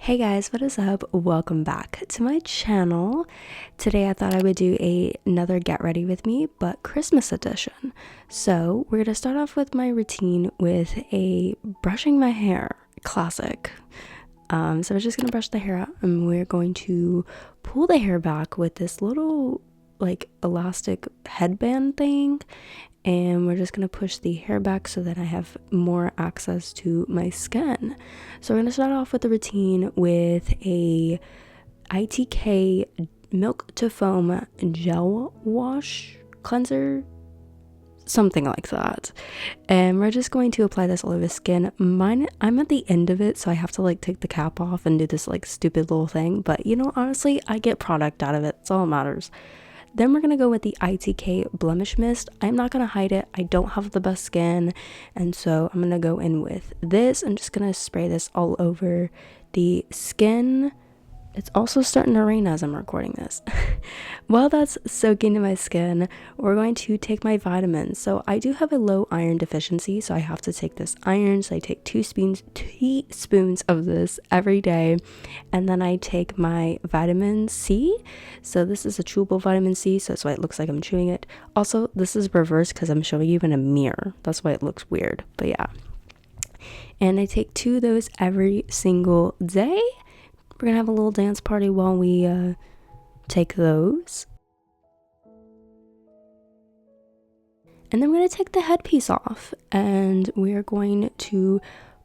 Hey guys, what is up? Welcome back to my channel. Today I thought I would do another get ready with me, but Christmas edition. So we're gonna start off with my routine with a brushing my hair, classic. So we're just gonna brush the hair out and we're going to pull the hair back with this little like elastic headband thing, and we're just going to push the hair back so that I have more access to my skin. So we're going to start off with the routine with a ITK milk to foam gel wash cleanser, something like that, and we're just going to apply this all over the skin. I'm at the end of it, so I have to like take the cap off and do this like stupid little thing, but you know, honestly, I get product out of it. It's all that matters. Then we're going to go with the ITK Blemish Mist. I'm not going to hide it. I don't have the best skin. And so I'm going to go in with this. I'm just going to spray this all over the skin. It's also starting to rain as I'm recording this. While that's soaking into my skin, we're going to take my vitamins. So I do have a low iron deficiency, so I have to take this iron. So I take teaspoons of this every day. And then I take my vitamin C. So this is a chewable vitamin C, so that's why it looks like I'm chewing it. Also, this is reversed because I'm showing you in a mirror. That's why it looks weird, but yeah. And I take 2 of those every single day. We're gonna have a little dance party while we take those. And then we're gonna take the headpiece off and we're going to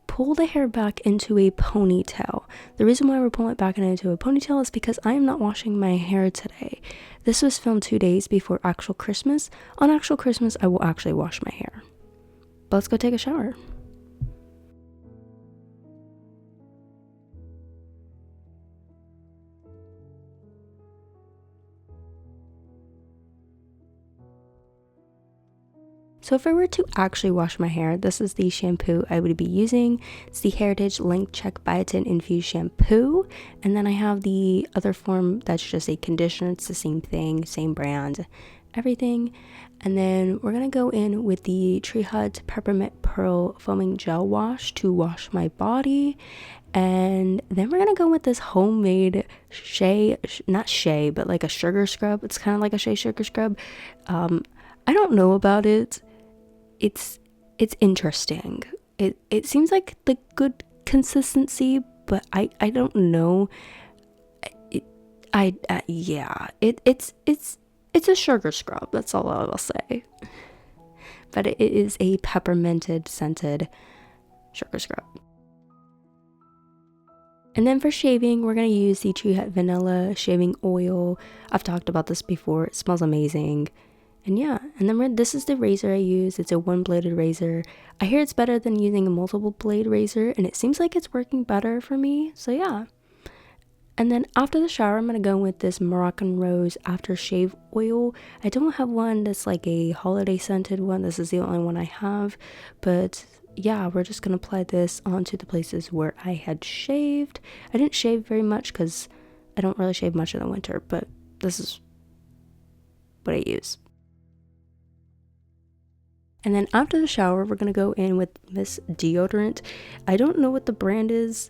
pull the hair back into a ponytail. The reason why we're pulling it back into a ponytail is because I am not washing my hair today. This was filmed 2 days before actual Christmas. On actual Christmas, I will actually wash my hair. But let's go take a shower. So if I were to actually wash my hair, this is the shampoo I would be using. It's the Heritage Link Check Biotin Infused Shampoo. And then I have the other form that's just a conditioner. It's the same thing, same brand, everything. And then we're going to go in with the Tree Hut Peppermint Pearl Foaming Gel Wash to wash my body. And then we're going to go with this homemade not shea, but like a sugar scrub. It's kind of like a shea sugar scrub. I don't know about it. It's interesting. It seems like the good consistency, but I don't know. Yeah, it's a sugar scrub. That's all I will say. But it is a pepperminted scented sugar scrub. And then for shaving, we're going to use the Tree Hut Vanilla Shaving Oil. I've talked about this before. It smells amazing. And yeah, and then this is the razor I use. It's a 1-bladed razor. I hear it's better than using a multiple blade razor, and it seems like it's working better for me. So yeah. And then after the shower, I'm going to go with this Moroccan Rose aftershave oil. I don't have one that's like a holiday scented one. This is the only one I have. But yeah, we're just going to apply this onto the places where I had shaved. I didn't shave very much because I don't really shave much in the winter, but this is what I use. And then after the shower, we're going to go in with this deodorant. I don't know what the brand is,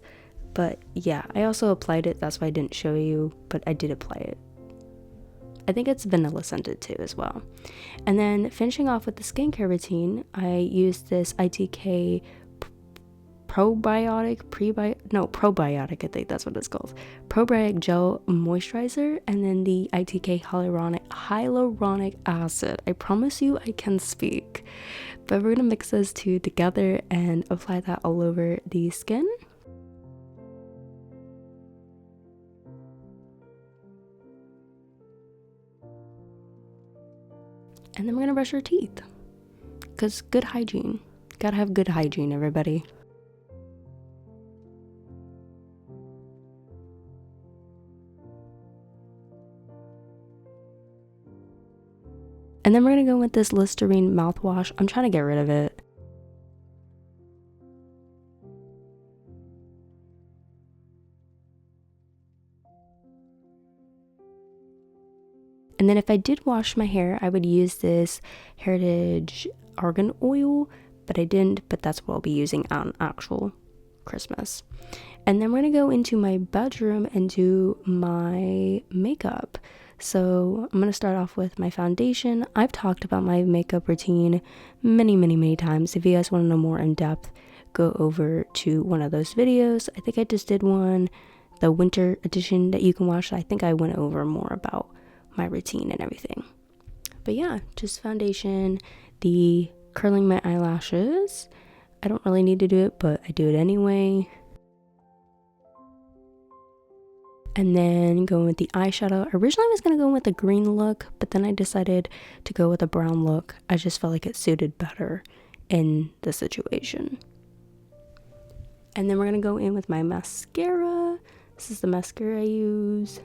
but yeah, I also applied it. That's why I didn't show you, but I did apply it. I think it's vanilla scented too as well. And then finishing off with the skincare routine, I used this ITK probiotic, I think that's what it's called. Probiotic gel moisturizer, and then the ITK hyaluronic acid. I promise you I can speak. But we're gonna mix those two together and apply that all over the skin. And then we're gonna brush our teeth. Because good hygiene. Gotta have good hygiene, everybody. And then we're going to go with this Listerine mouthwash. I'm trying to get rid of it. And then if I did wash my hair, I would use this Heritage Argan Oil, but I didn't, but that's what I'll be using on actual Christmas. And then we're gonna go into my bedroom and do my makeup. So I'm gonna start off with my foundation. I've talked about my makeup routine many times. If you guys want to know more in depth, go over to one of those videos. I think I just did one, the winter edition, that you can watch. I think I went over more about my routine and everything. But yeah, just foundation, the curling my eyelashes. I don't really need to do it, but I do it anyway. And then going with the eyeshadow. Originally I was going to go with a green look, but then I decided to go with a brown look. I just felt like it suited better in the situation. And then we're going to go in with my mascara. This is the mascara I use.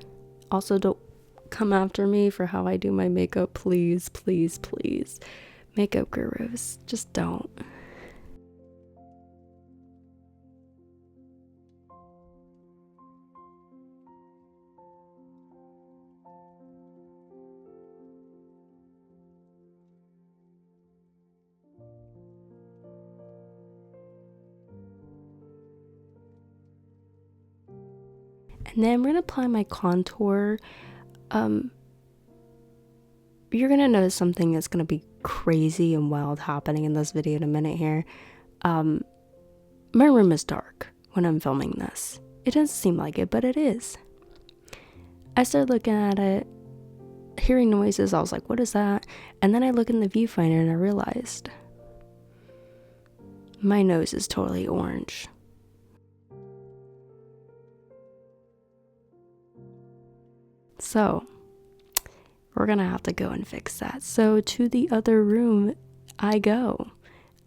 Also, don't come after me for how I do my makeup, please. Makeup gurus, just don't. And then we're gonna apply my contour. You're gonna notice something that's gonna be crazy and wild happening in this video in a minute here. My room is dark when I'm filming this. It doesn't seem like it, but it is. I started looking at it, hearing noises. I was like, what is that? And then I look in the viewfinder and I realized my nose is totally orange. So we're gonna have to go and fix that. So to the other room I go.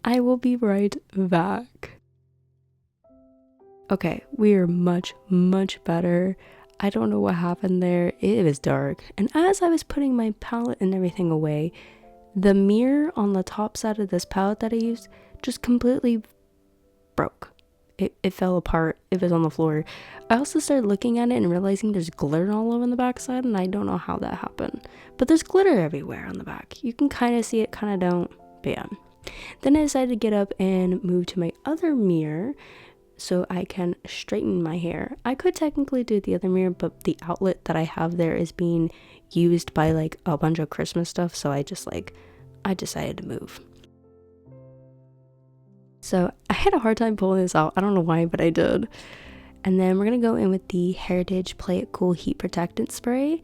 I will be right back. Okay, we are much better. I don't know what happened there. It was dark. And as I was putting my palette and everything away, the mirror on the top side of this palette that I used just completely broke. It fell apart. It was on the floor. I also started looking at it and realizing there's glitter all over the backside, and I don't know how that happened. But there's glitter everywhere on the back. You can kind of see it, kind of don't. But yeah. Then I decided to get up and move to my other mirror so I can straighten my hair. I could technically do the other mirror, but the outlet that I have there is being used by like a bunch of Christmas stuff, so I decided to move. So I had a hard time pulling this out. I don't know why, but I did. And then we're going to go in with the Heritage Play It Cool Heat Protectant Spray.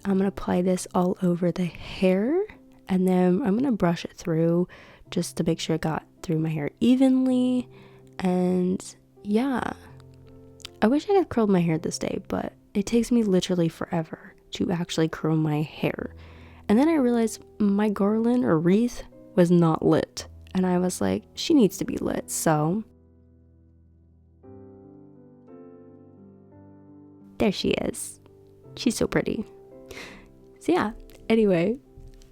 I'm going to apply this all over the hair. And then I'm going to brush it through just to make sure it got through my hair evenly. And yeah, I wish I had curled my hair this day, but it takes me literally forever to actually curl my hair. And then I realized my garland or wreath was not lit. And I was like, she needs to be lit. So there she is. She's so pretty. So yeah, anyway,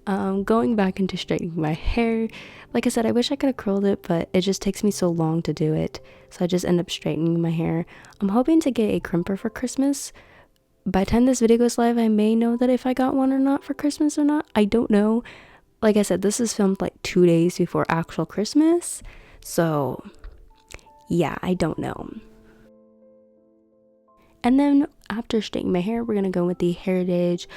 going back into straightening my hair. Like I said, I wish I could have curled it, but it just takes me so long to do it. So I just end up straightening my hair. I'm hoping to get a crimper for Christmas. By the time this video goes live, I may know that if I got one or not for Christmas or not. I don't know. Like I said, this is filmed like 2 days before actual Christmas. So yeah, I don't know. And then after straightening my hair, we're going to go with the Heritage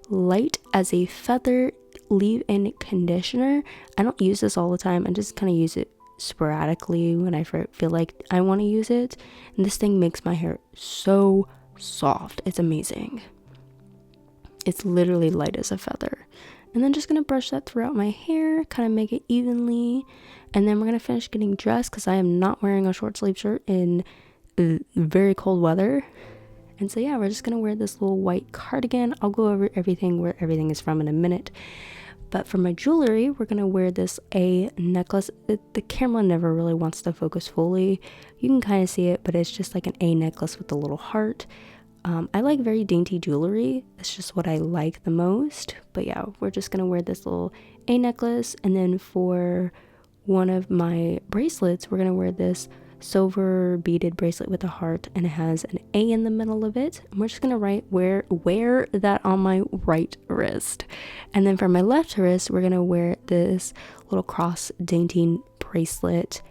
Light as a Feather Leave-In Conditioner. I don't use this all the time. I just kind of use it sporadically when I feel like I want to use it. And this thing makes my hair so soft. It's amazing. It's literally light as a feather. And then just going to brush that throughout my hair, kind of make it evenly. And then we're going to finish getting dressed because I am not wearing a short sleeve shirt in very cold weather. And so yeah, we're just going to wear this little white cardigan. I'll go over everything, where everything is from in a minute. But for my jewelry, we're going to wear this A necklace. The camera never really wants to focus fully. You can kind of see it, but it's just like an A necklace with a little heart. I like very dainty jewelry. It's just what I like the most. But yeah, we're just gonna wear this little A necklace, and then for one of my bracelets, we're gonna wear this silver beaded bracelet with a heart, and it has an A in the middle of it. And we're just gonna wear that on my right wrist. And then for my left wrist, we're gonna wear this little cross dainty bracelet.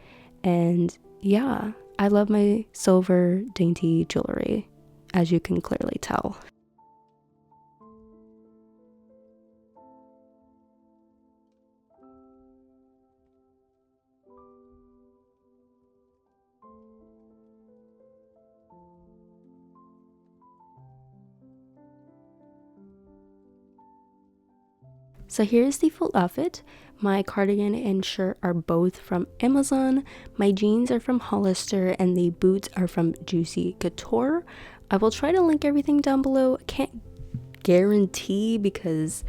And yeah, I love my silver dainty jewelry, as you can clearly tell. So here's the full outfit. My cardigan and shirt are both from Amazon. My jeans are from Hollister and the boots are from Juicy Couture. I will try to link everything down below. I can't guarantee because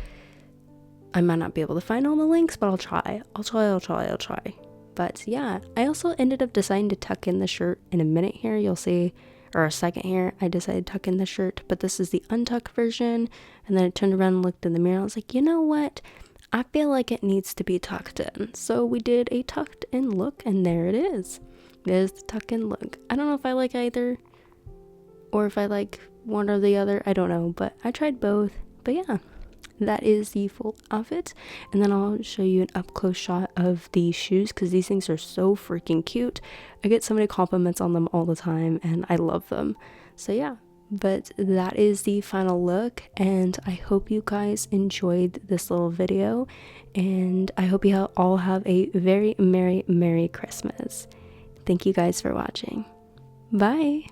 I might not be able to find all the links, but I'll try. But yeah, I also ended up deciding to tuck in the shirt in a minute here. You'll see, or a second here, I decided to tuck in the shirt, but this is the untucked version. And then I turned around and looked in the mirror. I was like, you know what? I feel like it needs to be tucked in. So we did a tucked in look, and there it is. There's the tuck in look. I don't know if I like either, or if I like one or the other. I don't know, but I tried both. But yeah, that is the full outfit. And then I'll show you an up close shot of the shoes because these things are so freaking cute. I get so many compliments on them all the time and I love them. So yeah, but that is the final look, and I hope you guys enjoyed this little video, and I hope you all have a very merry Christmas. Thank you guys for watching. Bye.